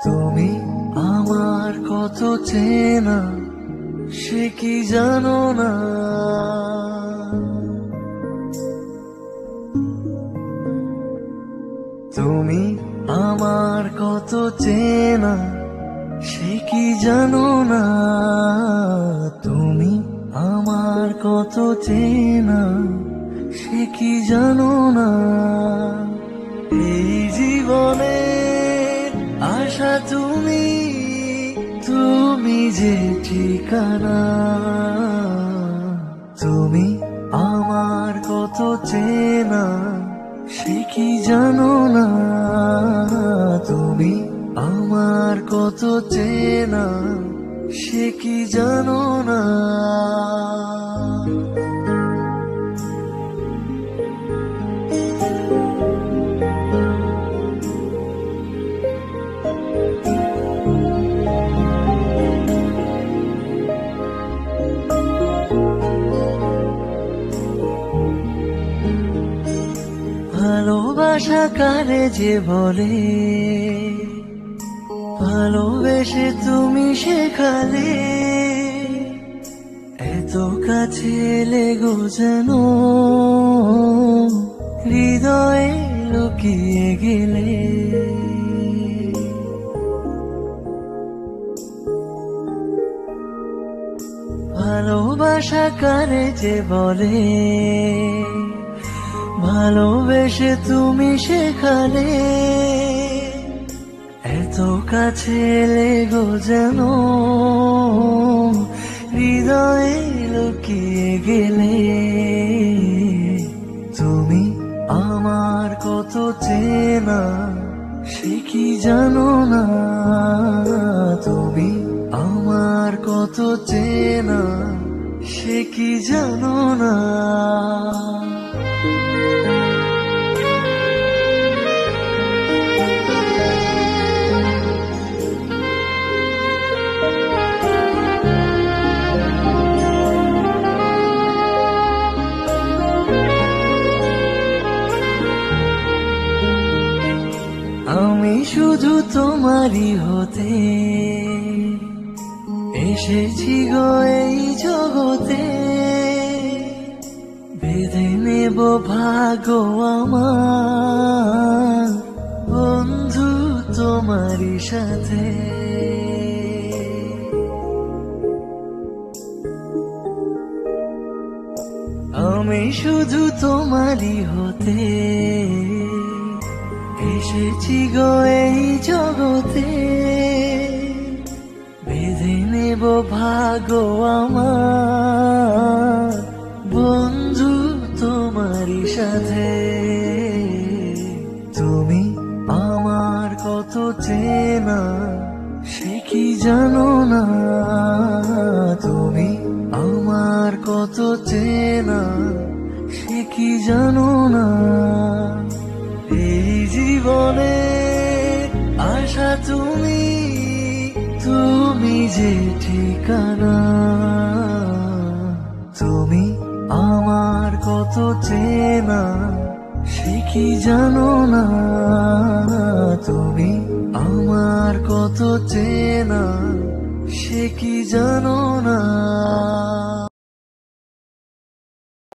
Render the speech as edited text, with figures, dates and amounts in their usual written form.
তুমি আমার কত চেনা সে কি জানো না। তুমি আমার কত চেনা সে কি জানো না। তুমি আমার কত চেনা সে কি জানো না। এই জীবনে আশা তুমি, তুমি যে ঠিকানা। তুমি আমার কত চেনা সে কি জানো না। তুমি আমার কত চেনা সে কি জানো না। ভালোবাসা কারে যে বলে, ভালোবেসে তুমি শেখালে। এত কাছে লেগো যেন হৃদয়ে লুকিয়ে গেলে। ভালোবাসা কারে যে বলে, ভালোবেসে তুমি শেখালে। এত কাছে লেগো যেন হৃদয়ে লুকিয়ে গেলে। তুমি আমার কত চেনা সে কি জানো না। তুমি আমার কত চেনা সে কি জানো না। আমি শুধু তোমারই হতে এসেছি গো এই জগতে। বেঁধে নেব ভাগ্য আমার বন্ধু তোমারই সাথে। আমি শুধু তোমারই হতে এসেছি গো এই জগতে। বেঁধে নেব ভাগ্য আমার বন্ধু তোমারই সাথে। তুমি আমার কত চেনা সে কি জানো না। তুমি আমার কত চেনা সে কি জানো না। এই জীবনে আশা তুমি, তুমি যে ঠিকানা। তুমি আমার কত চেনা সে কি জানো না। তুমি আমার কত চেনা সে কি জানো না।